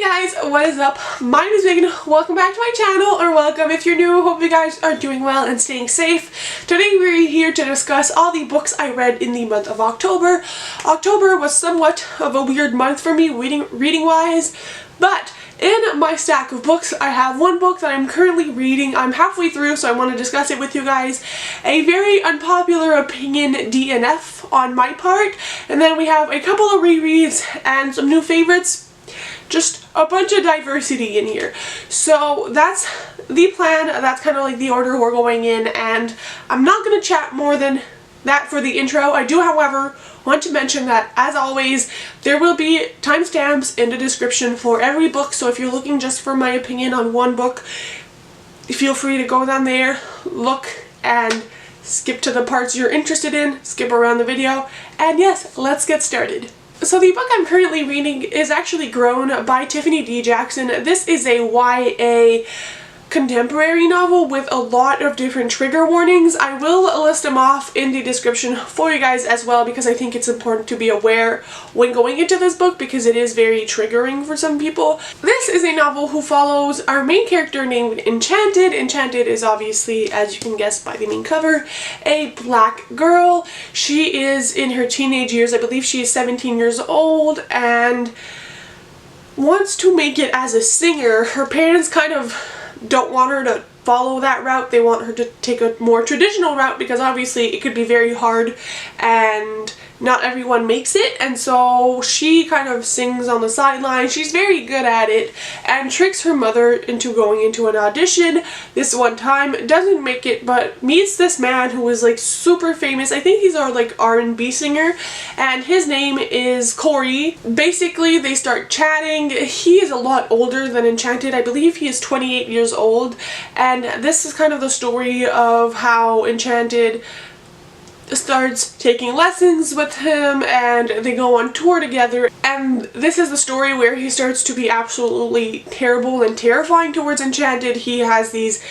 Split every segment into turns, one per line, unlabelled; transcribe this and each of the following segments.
Hey guys, what is up? My name is Megan. Welcome back to my channel, or welcome if you're new. Hope you guys are doing well and staying safe. Today we're here to discuss all the books I read in the month of October. October was somewhat of a weird month for me reading wise, but in my stack of books, I have one book that I'm currently reading. I'm halfway through, so I want to discuss it with you guys. A very unpopular opinion DNF on my part. And then we have a couple of rereads and some new favorites. Just a bunch of diversity in here. So that's the plan. That's kind of like the order we're going in. And I'm not going to chat more than that for the intro. I do, however, want to mention that, as always, there will be timestamps in the description for every book, so if you're looking just for my opinion on one book, feel free to go down there, look, and skip to the parts you're interested in, skip around the video, and yes, let's get started. So the book I'm currently reading is actually Grown by Tiffany D. Jackson. This is a YA contemporary novel with a lot of different trigger warnings. I will list them off in the description for you guys as well, because I think it's important to be aware when going into this book, because it is very triggering for some people. This is a novel who follows our main character named Enchanted. Enchanted is obviously, as you can guess by the main cover, a black girl. She is in her teenage years. I believe she is 17 years old and wants to make it as a singer. Her parents kind of don't want her to follow that route. They want her to take a more traditional route, because obviously it could be very hard and not everyone makes it, and so she kind of sings on the sidelines. She's very good at it and tricks her mother into going into an audition. This one time doesn't make it, but meets this man who is like super famous. I think he's our like R&B singer, and his name is Corey. Basically they start chatting. He is a lot older than Enchanted. I believe he is 28 years old, and this is kind of the story of how Enchanted starts taking lessons with him, and they go on tour together, and this is the story where he starts to be absolutely terrible and terrifying towards Enchanted. He has these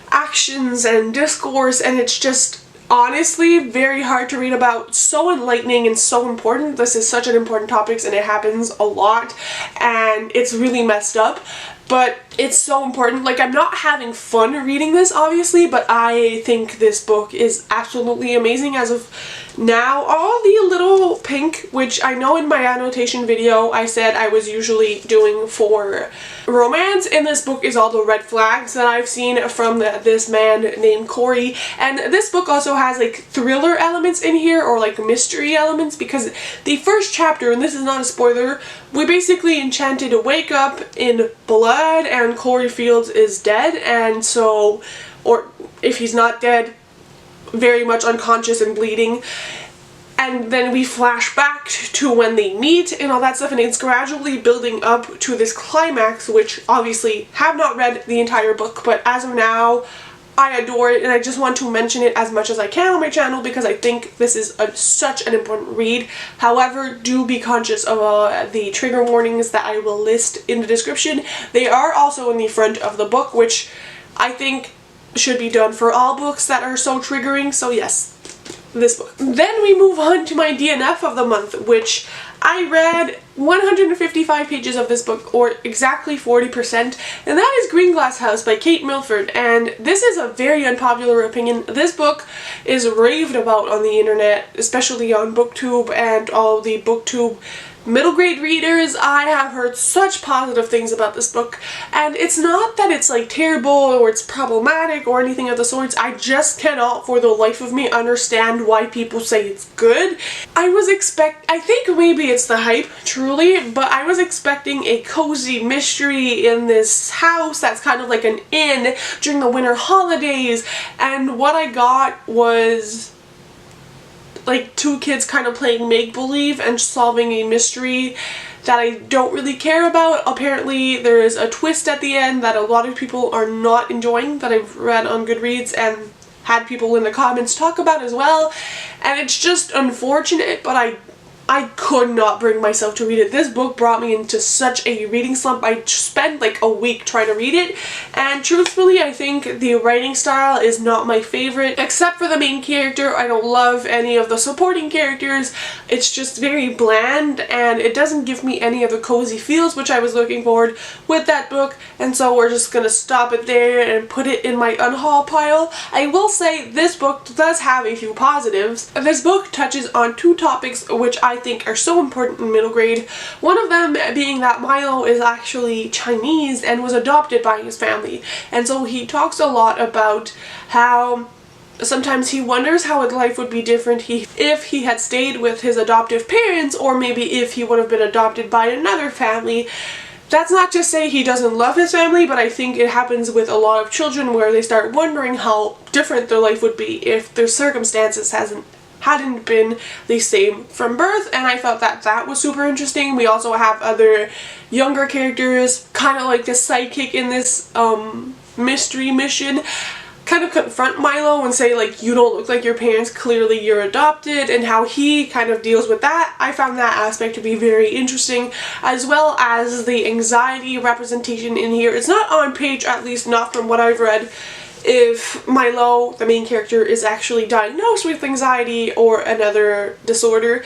actions and discourse, and it's just honestly very hard to read about. So enlightening and so important. This is such an important topic, and it happens a lot, and it's really messed up, but it's so important. Like, I'm not having fun reading this, obviously, but I think this book is absolutely amazing as of now. All the little pink, which I know in my annotation video I said I was usually doing for romance, in this book is all the red flags that I've seen from this man named Corey. And this book also has like thriller elements in here, or like mystery elements, because the first chapter, and this is not a spoiler, we basically Enchanted to wake up in blood, and Corey Fields is dead, and so, or if he's not dead, very much unconscious and bleeding. And then we flash back to when they meet and all that stuff, and it's gradually building up to this climax, which obviously have not read the entire book, but as of now I adore it, and I just want to mention it as much as I can on my channel because I think this is such an important read. However, do be conscious of the trigger warnings that I will list in the description. They are also in the front of the book, which I think should be done for all books that are so triggering, so yes, this book. Then we move on to my DNF of the month, which I read 155 pages of this book, or exactly 40%, and that is Greenglass House by Kate Milford. And this is a very unpopular opinion. This book is raved about on the internet, especially on BookTube and all the BookTube middle grade readers. I have heard such positive things about this book, and it's not that it's like terrible or it's problematic or anything of the sorts. I just cannot for the life of me understand why people say it's good. I think maybe it's the hype, truly, but I was expecting a cozy mystery in this house that's kind of like an inn during the winter holidays, and what I got was like two kids kind of playing make-believe and solving a mystery that I don't really care about. Apparently there is a twist at the end that a lot of people are not enjoying, that I've read on Goodreads and had people in the comments talk about as well, and it's just unfortunate, but I could not bring myself to read it. This book brought me into such a reading slump. I spent like a week trying to read it, and truthfully I think the writing style is not my favorite. Except for the main character, I don't love any of the supporting characters. It's just very bland, and it doesn't give me any of the cozy feels which I was looking forward with that book, and so we're just gonna stop it there and put it in my unhaul pile. I will say this book does have a few positives. This book touches on two topics which I think are so important in middle grade. One of them being that Milo is actually Chinese and was adopted by his family, and so he talks a lot about how sometimes he wonders how his life would be different if he had stayed with his adoptive parents, or maybe if he would have been adopted by another family. That's not to say he doesn't love his family, but I think it happens with a lot of children where they start wondering how different their life would be if their circumstances hadn't been the same from birth, and I thought that that was super interesting. We also have other younger characters, kind of like the sidekick in this mystery mission, kind of confront Milo and say, like, you don't look like your parents, clearly you're adopted, and how he kind of deals with that. I found that aspect to be very interesting, as well as the anxiety representation in here. It's not on page, at least not from what I've read, if Milo, the main character, is actually diagnosed with anxiety or another disorder.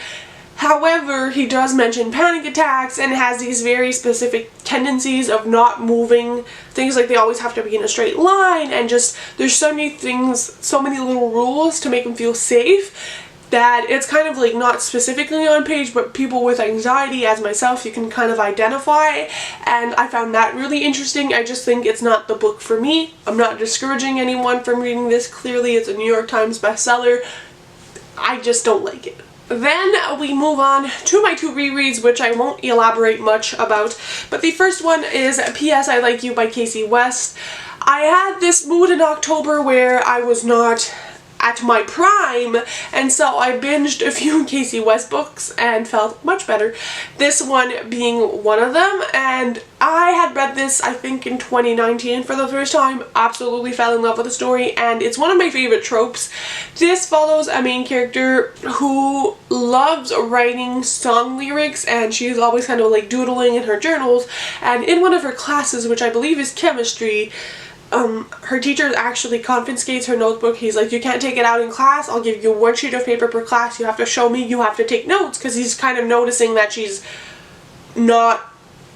However, he does mention panic attacks and has these very specific tendencies of not moving. Things like they always have to be in a straight line, and just there's so many things, so many little rules to make him feel safe, that it's kind of like not specifically on page, but people with anxiety, as myself, you can kind of identify, and I found that really interesting. I just think it's not the book for me. I'm not discouraging anyone from reading this. Clearly it's a New York Times bestseller. I just don't like it. Then we move on to my two rereads, which I won't elaborate much about, but the first one is P.S. I Like You by Casey West. I had this mood in October where I was not at my prime, and so I binged a few Casey West books and felt much better. This one being one of them, and I had read this I think in 2019 for the first time, absolutely fell in love with the story, and it's one of my favorite tropes. This follows a main character who loves writing song lyrics, and she's always kind of like doodling in her journals, and in one of her classes, which I believe is chemistry, her teacher actually confiscates her notebook. He's like, you can't take it out in class, I'll give you one sheet of paper per class, you have to show me, you have to take notes, because he's kind of noticing that she's not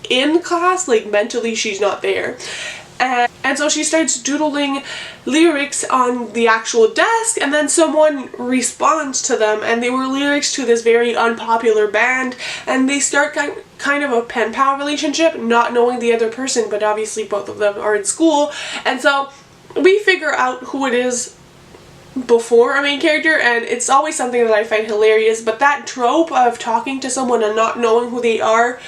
in class, like mentally she's not there. And so she starts doodling lyrics on the actual desk, and then someone responds to them, and they were lyrics to this very unpopular band, and they start kind of a pen pal relationship, not knowing the other person, but obviously both of them are in school, and so we figure out who it is before a main character, and it's always something that I find hilarious. But that trope of talking to someone and not knowing who they are,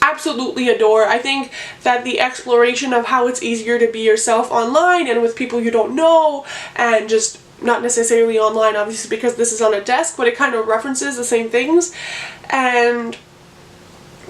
absolutely adore. I think that the exploration of how it's easier to be yourself online and with people you don't know, and just not necessarily online obviously because this is on a desk, but it kind of references the same things, and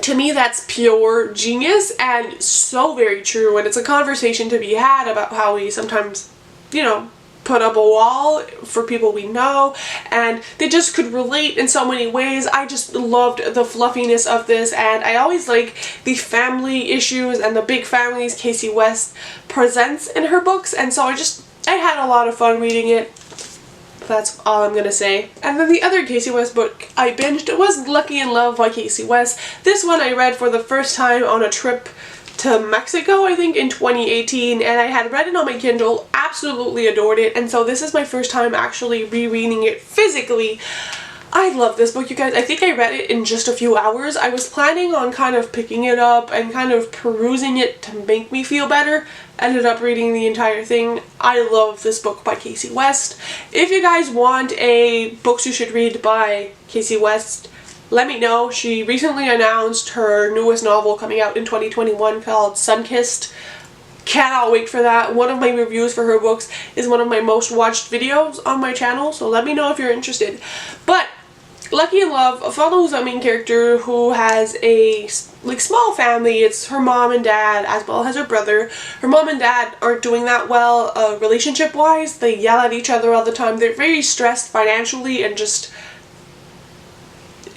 to me that's pure genius and so very true. And it's a conversation to be had about how we sometimes, you know, put up a wall for people we know, and they just could relate in so many ways. I just loved the fluffiness of this, and I always like the family issues and the big families Casey West presents in her books, and so I had a lot of fun reading it. That's all I'm gonna say. And then the other Casey West book I binged was Lucky in Love by Casey West. This one I read for the first time on a trip to Mexico, I think, in 2018, and I had read it on my Kindle, absolutely adored it, and so this is my first time actually rereading it physically. I love this book, you guys. I think I read it in just a few hours. I was planning on kind of picking it up and kind of perusing it to make me feel better. Ended up reading the entire thing. I love this book by Casey West. If you guys want a books you should read by Casey West, let me know. She recently announced her newest novel coming out in 2021 called Sunkissed. Cannot wait for that. One of my reviews for her books is one of my most watched videos on my channel, so let me know if you're interested. But Lucky in Love follows a main character who has a small family. It's her mom and dad as well as her brother. Her mom and dad aren't doing that well relationship wise. They yell at each other all the time. They're very stressed financially, and just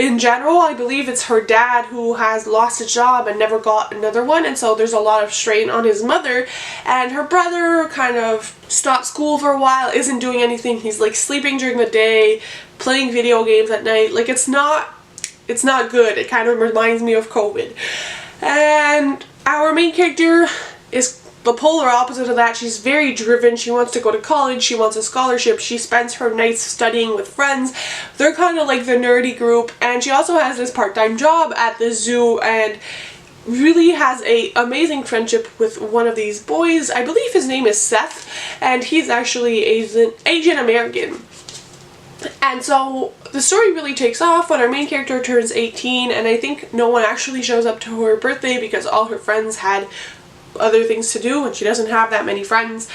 in general, I believe it's her dad who has lost a job and never got another one, and so there's a lot of strain on his mother, and her brother kind of stopped school for a while, isn't doing anything. He's like sleeping during the day, playing video games at night. Like it's not good. It kind of reminds me of COVID. And our main character is the polar opposite of that. She's very driven. She wants to go to college. She wants a scholarship. She spends her nights studying with friends. They're kind of like the nerdy group. And she also has this part-time job at the zoo and really has a amazing friendship with one of these boys. I believe his name is Seth, and he's actually Asian American. And so the story really takes off when our main character turns 18, and I think no one actually shows up to her birthday because all her friends had other things to do and she doesn't have that many friends,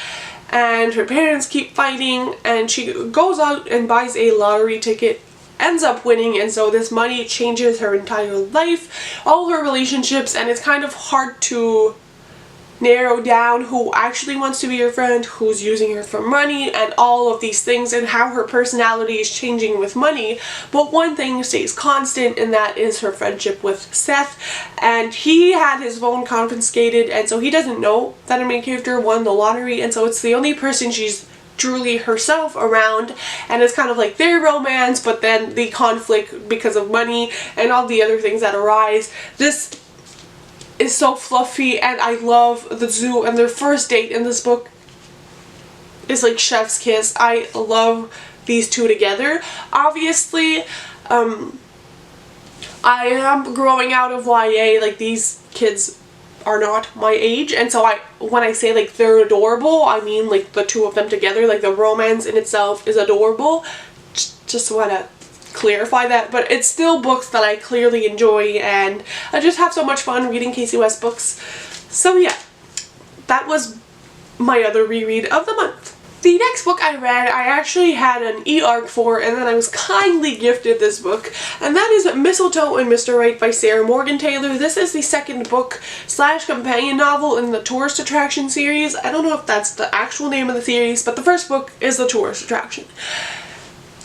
and her parents keep fighting, and she goes out and buys a lottery ticket, ends up winning, and so this money changes her entire life, all her relationships, and it's kind of hard to narrow down who actually wants to be her friend, who's using her for money, and all of these things, and how her personality is changing with money. But one thing stays constant, and that is her friendship with Seth. And he had his phone confiscated, and so he doesn't know that her main character won the lottery, and so it's the only person she's truly herself around, and it's kind of like their romance, but then the conflict because of money and all the other things that arise. This is so fluffy, and I love the zoo, and their first date in this book is like chef's kiss. I love these two together. Obviously, I am growing out of YA, like these kids are not my age, and so when I say like they're adorable, I mean like the two of them together, like the romance in itself is adorable. Just want to clarify that, but it's still books that I clearly enjoy, and I just have so much fun reading Casey West books. So yeah, that was my other reread of the month. The next book I read, I actually had an e-arc for, and then I was kindly gifted this book, and that is Mistletoe and Mr Right by Sarah Morgan Taylor. This is the second book / companion novel in the Tourist Attraction series. I don't know if that's the actual name of the series, but the first book is the Tourist Attraction.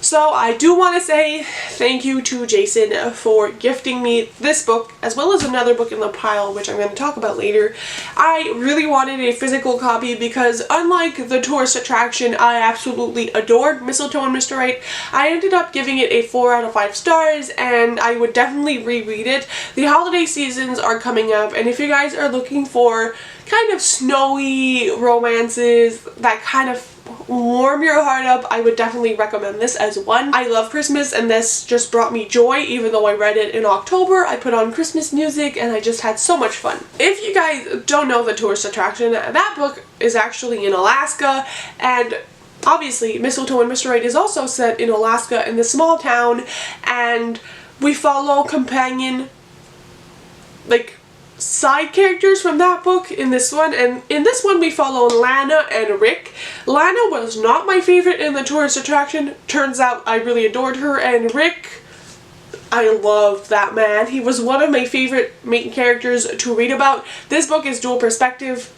So I do want to say thank you to Jason for gifting me this book, as well as another book in the pile, which I'm going to talk about later. I really wanted a physical copy because, unlike the Tourist Attraction, I absolutely adored Mistletoe and Mr Right. I ended up giving it a 4 out of 5 stars, and I would definitely reread it. The holiday seasons are coming up, and if you guys are looking for kind of snowy romances that kind of warm your heart up, I would definitely recommend this as one. I love Christmas, and this just brought me joy. Even though I read it in October, I put on Christmas music and I just had so much fun. If you guys don't know the Tourist Attraction, that book is actually in Alaska, and obviously Mistletoe and Mr Right is also set in Alaska in this small town, and we follow companion like side characters from that book in this one, and in this one we follow Lana and Rick. Lana was not my favorite in the Tourist Attraction. Turns out I really adored her, and Rick, I loved that man. He was one of my favorite main characters to read about. This book is dual perspective.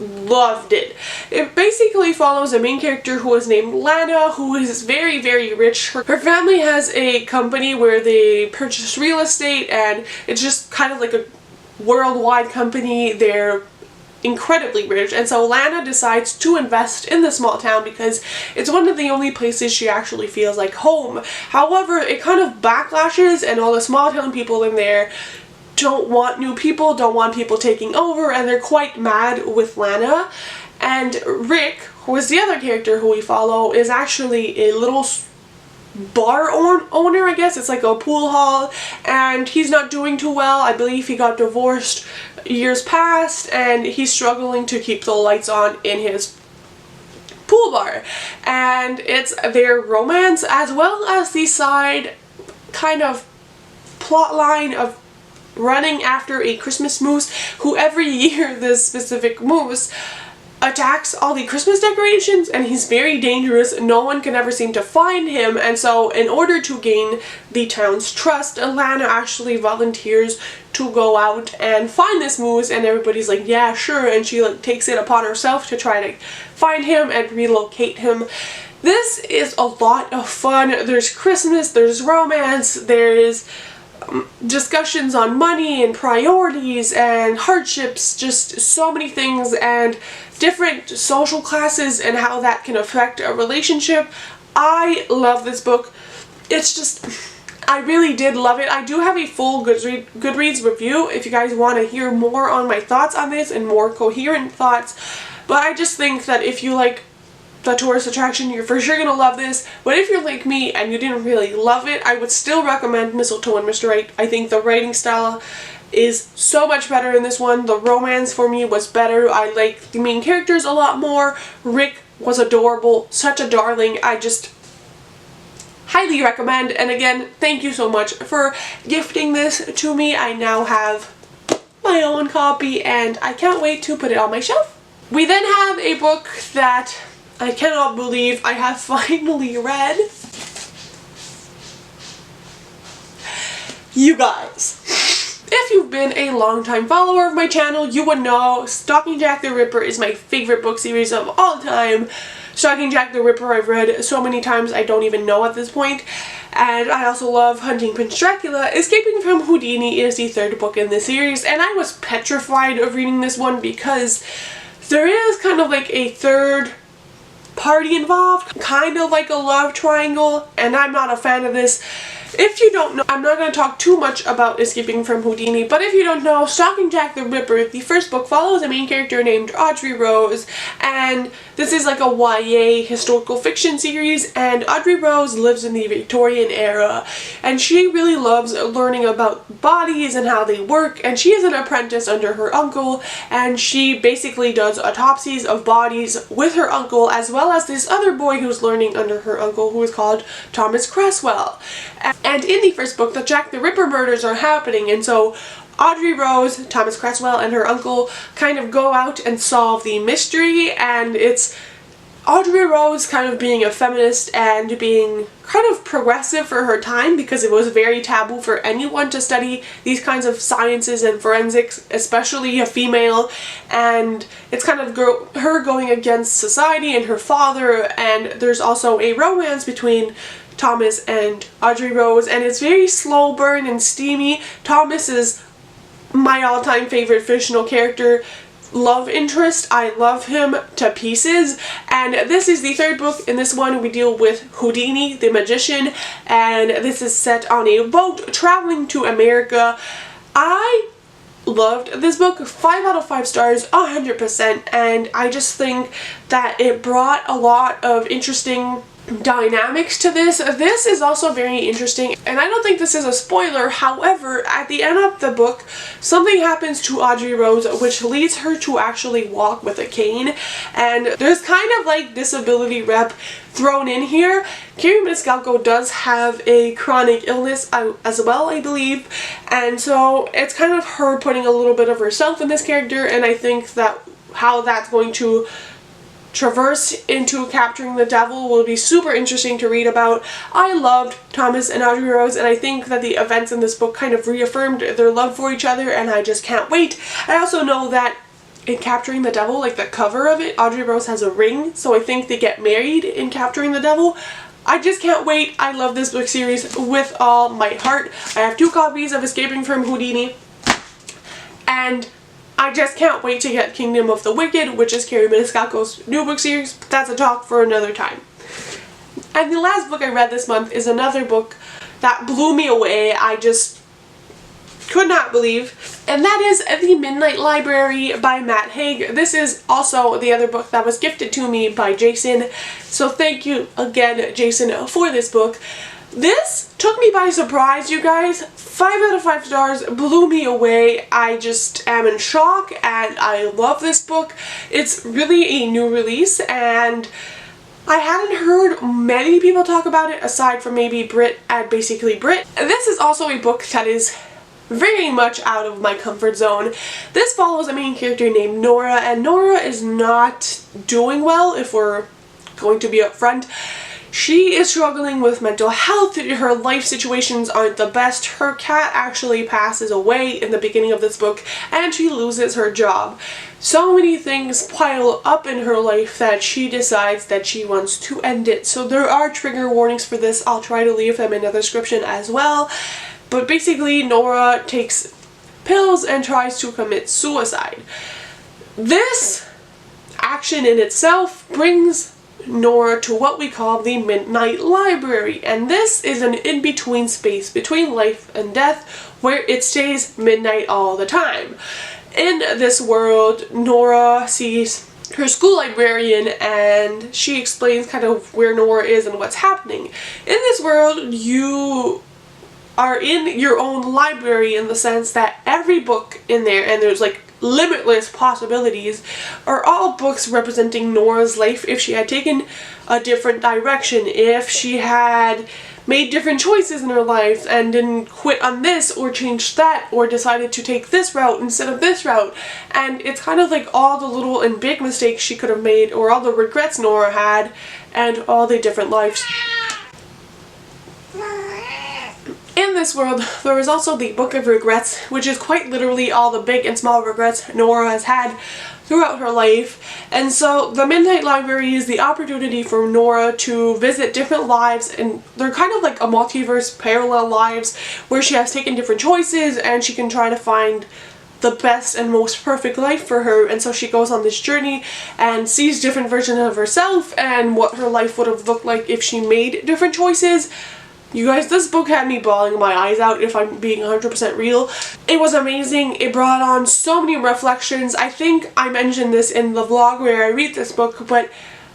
Loved it. It basically follows a main character who is named Lana, who is very, very rich. Her family has a company where they purchase real estate, and it's just kind of like a worldwide company. They're incredibly rich, and so Lana decides to invest in the small town because it's one of the only places she actually feels like home. However, it kind of backlashes, and all the small town people in there don't want new people, don't want people taking over, and they're quite mad with Lana. And Rick, who is the other character who we follow, is actually a little bar owner, I guess. It's like a pool hall, and he's not doing too well. I believe he got divorced years past, and he's struggling to keep the lights on in his pool bar. And it's their romance, as well as the side kind of plot line of running after a Christmas moose, who every year this specific moose attacks all the Christmas decorations, and he's very dangerous. No one can ever seem to find him, and so in order to gain the town's trust, Lana actually volunteers to go out and find this moose, and everybody's like, yeah, sure, and she like takes it upon herself to try to find him and relocate him. This is a lot of fun. There's Christmas, there's romance, there's discussions on money and priorities and hardships, just so many things, and different social classes and how that can affect a relationship. I love this book. It's just, I really did love it. I do have a full Goodreads review if you guys want to hear more on my thoughts on this and more coherent thoughts, but I just think that if you like the tourist attraction, you're for sure going to love this. But if you're like me and you didn't really love it, I would still recommend Mistletoe and Mr Right. I think the writing style is so much better in this one. The romance for me was better. I like the main characters a lot more. Rick was adorable, such a darling. I just highly recommend. And again, thank you so much for gifting this to me. I now have my own copy and I can't wait to put it on my shelf. We then have a book that I cannot believe I have finally read. You guys, if you've been a longtime follower of my channel, you would know Stalking Jack the Ripper is my favorite book series of all time. Stalking Jack the Ripper I've read so many times I don't even know at this point. And I also love Hunting Prince Dracula. Escaping from Houdini is the third book in this series, and I was petrified of reading this one because there is kind of like a third party involved, kind of like a love triangle, and I'm not a fan of this. If you don't know, I'm not going to talk too much about Escaping from Houdini, but if you don't know, Stalking Jack the Ripper, the first book, follows a main character named Audrey Rose, and this is like a YA historical fiction series, and Audrey Rose lives in the Victorian era, and she really loves learning about bodies and how they work, and she is an apprentice under her uncle, and she basically does autopsies of bodies with her uncle, as well as this other boy who's learning under her uncle, who is called Thomas Cresswell. And in the first book, the Jack the Ripper murders are happening, and so Audrey Rose, Thomas Cresswell, and her uncle kind of go out and solve the mystery, and it's Audrey Rose kind of being a feminist and being kind of progressive for her time, because it was very taboo for anyone to study these kinds of sciences and forensics, especially a female, and it's kind of her going against society and her father, and there's also a romance between Thomas and Audrey Rose, and it's very slow burn and steamy. Thomas is my all-time favorite fictional character, love interest. I love him to pieces, and this is the third book. In this one we deal with Houdini the magician, and this is set on a boat traveling to America. I loved this book, 5 out of 5 stars, 100%, and I just think that it brought a lot of interesting dynamics to this. This is also very interesting, and I don't think this is a spoiler. However, at the end of the book, something happens to Audrey Rose which leads her to actually walk with a cane, and there's kind of like disability rep thrown in here. Carrie Maniscalco does have a chronic illness as well, I believe, and so it's kind of her putting a little bit of herself in this character, and I think that how that's going to traverse into Capturing the Devil will be super interesting to read about. I loved Thomas and Audrey Rose, and I think that the events in this book kind of reaffirmed their love for each other, and I just can't wait. I also know that in Capturing the Devil, like the cover of it, Audrey Rose has a ring, so I think they get married in Capturing the Devil. I just can't wait. I love this book series with all my heart. I have 2 copies of Escaping from Houdini, and I just can't wait to get Kingdom of the Wicked, which is Carrie Maniscalco's new book series, but that's a talk for another time. And the last book I read this month is another book that blew me away. I just could not believe, and that is The Midnight Library by Matt Haig. This is also the other book that was gifted to me by Jason, so thank you again, Jason, for this book. This took me by surprise, you guys. 5 out of 5 stars, blew me away. I just am in shock, and I love this book. It's really a new release, and I hadn't heard many people talk about it aside from maybe Brit at Basically Brit. This is also a book that is very much out of my comfort zone. This follows a main character named Nora, and Nora is not doing well, if we're going to be upfront. She is struggling with mental health. Her life situations aren't the best. Her cat actually passes away in the beginning of this book, and she loses her job. So many things pile up in her life that she decides that she wants to end it. So there are trigger warnings for this. I'll try to leave them in the description as well. But basically, Nora takes pills and tries to commit suicide. This action in itself brings Nora to what we call the Midnight Library, and this is an in-between space between life and death where it stays midnight all the time. In this world, Nora sees her school librarian and she explains kind of where Nora is and what's happening. In this world, you are in your own library in the sense that every book in there, and there's like limitless possibilities, are all books representing Nora's life if she had taken a different direction, if she had made different choices in her life and didn't quit on this or changed that or decided to take this route instead of this route. And it's kind of like all the little and big mistakes she could have made, or all the regrets Nora had, and all the different lives. In this world, there is also the Book of Regrets, which is quite literally all the big and small regrets Nora has had throughout her life. And so the Midnight Library is the opportunity for Nora to visit different lives, and they're kind of like a multiverse, parallel lives, where she has taken different choices and she can try to find the best and most perfect life for her. And so she goes on this journey and sees different versions of herself and what her life would have looked like if she made different choices. You guys, this book had me bawling my eyes out, if I'm being 100% real. It was amazing. It brought on so many reflections. I think I mentioned this in the vlog where I read this book, but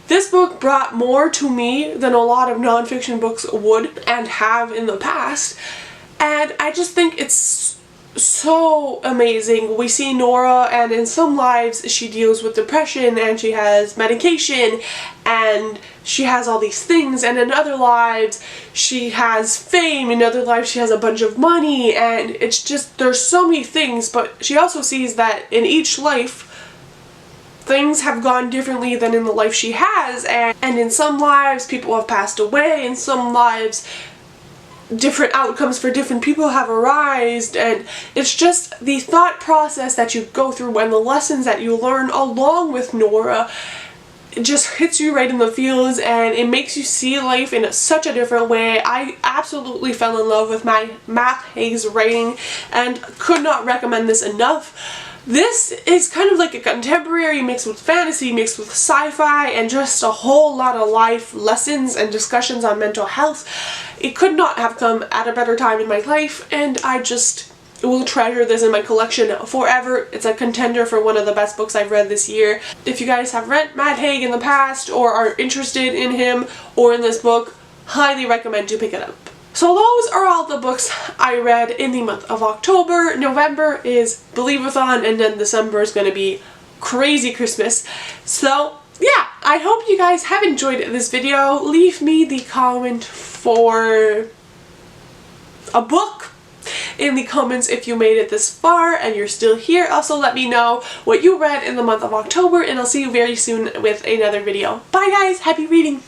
this book brought more to me than a lot of nonfiction books would and have in the past. And I just think it's so amazing. We see Nora, and in some lives she deals with depression and she has medication and she has all these things, and in other lives she has fame, in other lives she has a bunch of money, and it's just, there's so many things. But she also sees that in each life things have gone differently than in the life she has, and in some lives people have passed away, in some lives different outcomes for different people have arisen, and it's just the thought process that you go through and the lessons that you learn along with Nora. It just hits you right in the feels, and it makes you see life in such a different way. I absolutely fell in love with Matt Haig's writing and could not recommend this enough. This is kind of like a contemporary mixed with fantasy, mixed with sci-fi, and just a whole lot of life lessons and discussions on mental health. It could not have come at a better time in my life, and I just will treasure this in my collection forever. It's a contender for one of the best books I've read this year. If you guys have read Matt Haig in the past or are interested in him or in this book, highly recommend you pick it up. So those are all the books I read in the month of October. November is Believe-a-thon, and then December is going to be crazy Christmas. So yeah, I hope you guys have enjoyed this video. Leave me the comment for a book in the comments if you made it this far and you're still here. Also let me know what you read in the month of October, and I'll see you very soon with another video. Bye guys, happy reading!